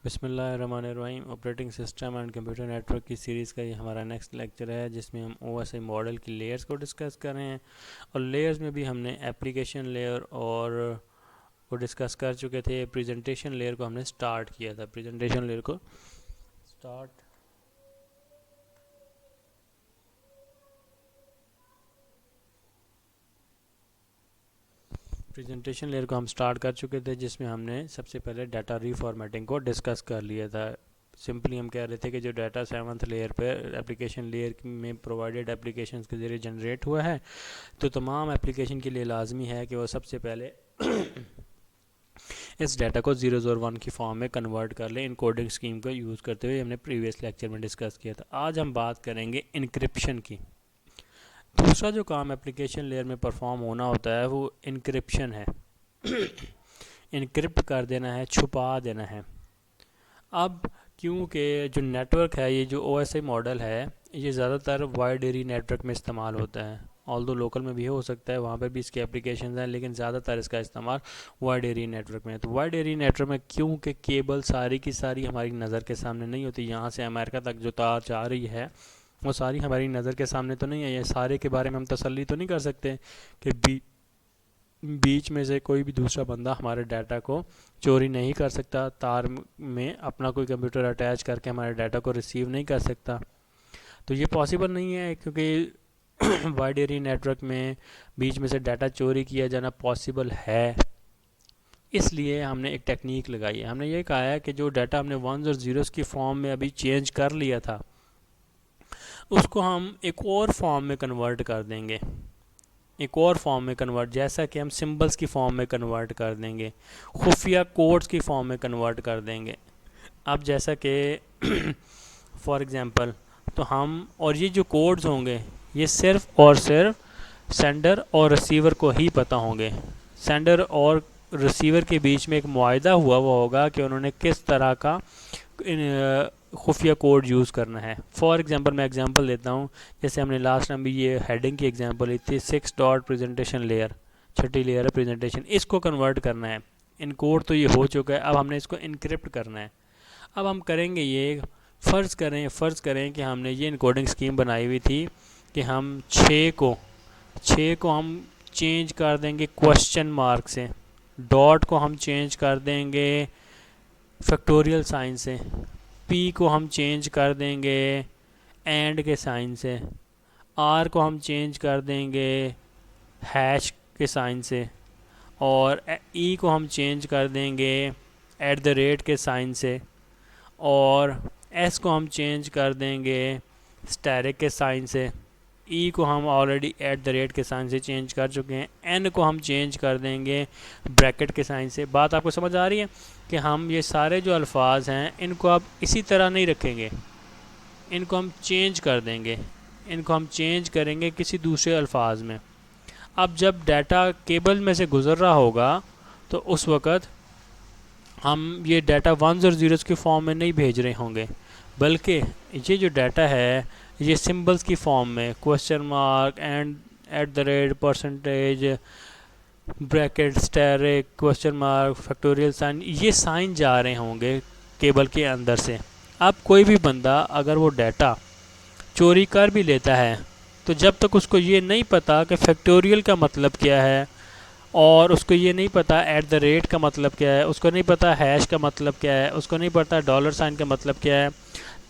बिस्मिल्लाहिर्रहमानिर्रहीम। Operating system and computer network की series का ये हमारा नेक्स्ट लेक्चर है, जिसमें हम ओएसआई मॉडल की लेयर्स को डिस्कस कर रहे हैं। और लेयर्स में भी हमने एप्लीकेशन लेयर और वो डिस्कस कर चुके थे। प्रेजेंटेशन लेयर को हमने स्टार्ट किया था। प्रेजेंटेशन लेयर को स्टार्ट प्रेजेंटेशन लेयर को हम स्टार्ट कर चुके थे, जिसमें हमने सबसे पहले डाटा रीफॉर्मेटिंग को डिस्कस कर लिया था। सिंपली हम कह रहे थे कि जो डाटा 7th लेयर पर एप्लीकेशन लेयर में प्रोवाइडेड एप्लीकेशंस के ज़रिए जनरेट हुआ है, तो तमाम एप्लीकेशन के लिए लाजमी है कि वो सबसे पहले इस डाटा को जीरोज़ और वन की फॉर्म में कन्वर्ट कर ले। इनकोडिंग स्कीम को यूज़ करते हुए हमने प्रीवियस लेक्चर में डिस्कस किया था। आज हम बात करेंगे इनक्रिप्शन की। दूसरा जो काम एप्लीकेशन लेयर में परफॉर्म होना होता है वो इनक्रिप्शन है। इनक्रिप्ट कर देना है, छुपा देना है। अब क्योंकि जो नेटवर्क है, ये जो ओएसआई मॉडल है, ये ज़्यादातर वाइड एरिया नेटवर्क में इस्तेमाल होता है। ऑल्दो लोकल में भी हो सकता है, वहाँ पर भी इसके एप्लीकेशन हैं, लेकिन ज़्यादातर इसका इस्तेमाल वाइड एरिया नेटवर्क में है। तो वाइड एरिया नेटवर्क में क्योंकि केबल सारी की सारी हमारी नज़र के सामने नहीं होती, यहाँ से अमेरिका तक जो तार जा रही है वो सारी हमारी नज़र के सामने तो नहीं है। ये सारे के बारे में हम तसल्ली तो नहीं कर सकते कि बीच में से कोई भी दूसरा बंदा हमारे डाटा को चोरी नहीं कर सकता, तार में अपना कोई कंप्यूटर अटैच करके हमारे डाटा को रिसीव नहीं कर सकता। तो ये पॉसिबल नहीं है, क्योंकि वाइड एरिया नेटवर्क में बीच में से डाटा चोरी किया जाना पॉसिबल है। इसलिए हमने एक टेक्निक लगाई है। हमने ये कहा है कि जो डाटा हमने वंस और ज़ीरोज़ की फॉर्म में अभी चेंज कर लिया था, उसको हम एक और फॉर्म में कन्वर्ट कर देंगे। एक और फॉर्म में कन्वर्ट, जैसा कि हम सिंबल्स की फॉर्म में कन्वर्ट कर देंगे, खुफिया कोड्स की फॉर्म में कन्वर्ट कर देंगे। अब जैसा कि फॉर एग्ज़ाम्पल, तो हम और ये जो कोड्स होंगे ये सिर्फ़ और सिर्फ सेंडर और रिसीवर को ही पता होंगे। सेंडर और रिसीवर के बीच में एक मुआहदा हुआ होगा कि उन्होंने किस तरह का खुफिया कोड यूज़ करना है। फॉर एग्जांपल मैं एग्जांपल देता हूँ, जैसे हमने लास्ट टाइम भी ये हेडिंग की एग्जांपल ली थी, 6 डॉट प्रेजेंटेशन लेयर, छठी लेयर है प्रेजेंटेशन, इसको कन्वर्ट करना है। इनकोड तो ये हो चुका है, अब हमने इसको इनक्रिप्ट करना है। अब हम करेंगे ये, फ़र्ज़ करें कि हमने ये इनकोडिंग स्कीम बनाई हुई थी कि हम 6 को हम चेंज कर देंगे क्वेश्चन मार्क से, डॉट को हम चेंज कर देंगे फैक्टोरियल साइन से, पी को हम चेंज कर देंगे एंड के साइन से, आर को हम चेंज कर देंगे हैश के साइन से, और ई को हम चेंज कर देंगे @ के साइन से, और एस को हम चेंज कर देंगे स्टैरिक के साइन से, ई को हम ऑलरेडी @ के साइन से चेंज कर चुके हैं, एन को हम चेंज कर देंगे ब्रैकेट के साइन से। बात आपको समझ आ रही है कि हम ये सारे जो अल्फाज हैं इनको अब इसी तरह नहीं रखेंगे, इनको हम चेंज कर देंगे, इनको हम चेंज करेंगे किसी दूसरे अल्फाज में। अब जब डाटा केबल में से गुज़र रहा होगा तो उस वक़्त हम ये डाटा वंस और ज़ीरोज़ की फॉर्म में नहीं भेज रहे होंगे, बल्कि ये जो डाटा है ये सिंबल्स की फॉर्म में, question mark and @ percentage bracket asterisk question mark factorial sign, ये साइन जा रहे होंगे केबल के अंदर से। अब कोई भी बंदा अगर वो डाटा चोरी कर भी लेता है, तो जब तक उसको ये नहीं पता कि फैक्टोरियल का मतलब क्या है, और उसको ये नहीं पता @ का मतलब क्या है, उसको नहीं पता हैश का मतलब क्या है, उसको नहीं पता डॉलर साइन का मतलब क्या है,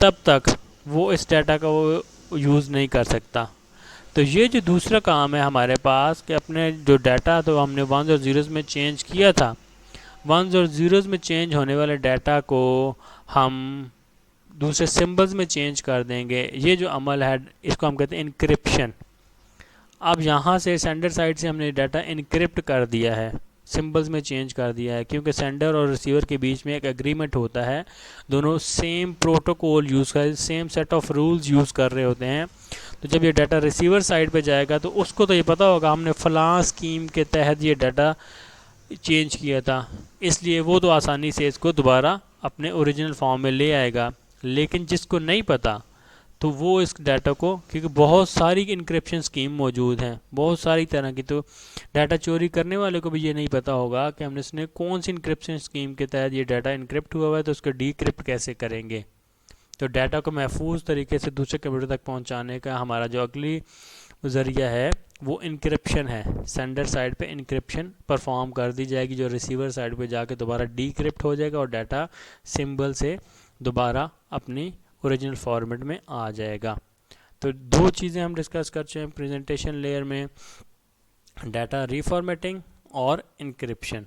तब तक वो इस डाटा का वो यूज़ नहीं कर सकता। तो ये जो दूसरा काम है हमारे पास कि अपने जो डाटा तो हमने वंस और ज़ीरोज़ में चेंज किया था, वंस और ज़ीरोज़ में चेंज होने वाले डाटा को हम दूसरे सिंबल्स में चेंज कर देंगे। ये जो अमल है इसको हम कहते हैं इनक्रिप्शन। अब यहाँ से सेंडर साइड से हमने डाटा इनक्रिप्ट कर दिया है, सिंबल्स में चेंज कर दिया है, क्योंकि सेंडर और रिसीवर के बीच में एक एग्रीमेंट होता है, दोनों सेम प्रोटोकॉल यूज़ कर, same set of rules use कर रहे होते हैं। तो जब ये डाटा रिसीवर साइड पे जाएगा तो उसको तो ये पता होगा हमने फ़लाँ स्कीम के तहत ये डाटा चेंज किया था, इसलिए वो तो आसानी से इसको दोबारा अपने ओरिजिनल फॉर्म में ले आएगा। लेकिन जिसको नहीं पता, तो वो इस डाटा को, क्योंकि बहुत सारी इंक्रिप्शन स्कीम मौजूद हैं, बहुत सारी तरह की, तो डाटा चोरी करने वाले को भी ये नहीं पता होगा कि हमने इसने कौन सी इंक्रिप्शन स्कीम के तहत ये डाटा इनक्रिप्ट हुआ हुआ है, तो उसको डीक्रिप्ट कैसे करेंगे। तो डाटा को महफूज तरीके से दूसरे कंप्यूटर तक पहुंचाने का हमारा जो अगली ज़रिया है वो इनक्रिप्शन है। सेंडर साइड पे इनक्रिप्शन परफॉर्म कर दी जाएगी, जो रिसीवर साइड पे जाके दोबारा डीक्रिप्ट हो जाएगा और डाटा सिंबल से दोबारा अपनी ओरिजिनल फॉर्मेट में आ जाएगा। तो दो चीज़ें हम डिस्कस कर चुके हैं प्रेजेंटेशन लेयर में, डाटा रीफॉर्मेटिंग और इनक्रिप्शन।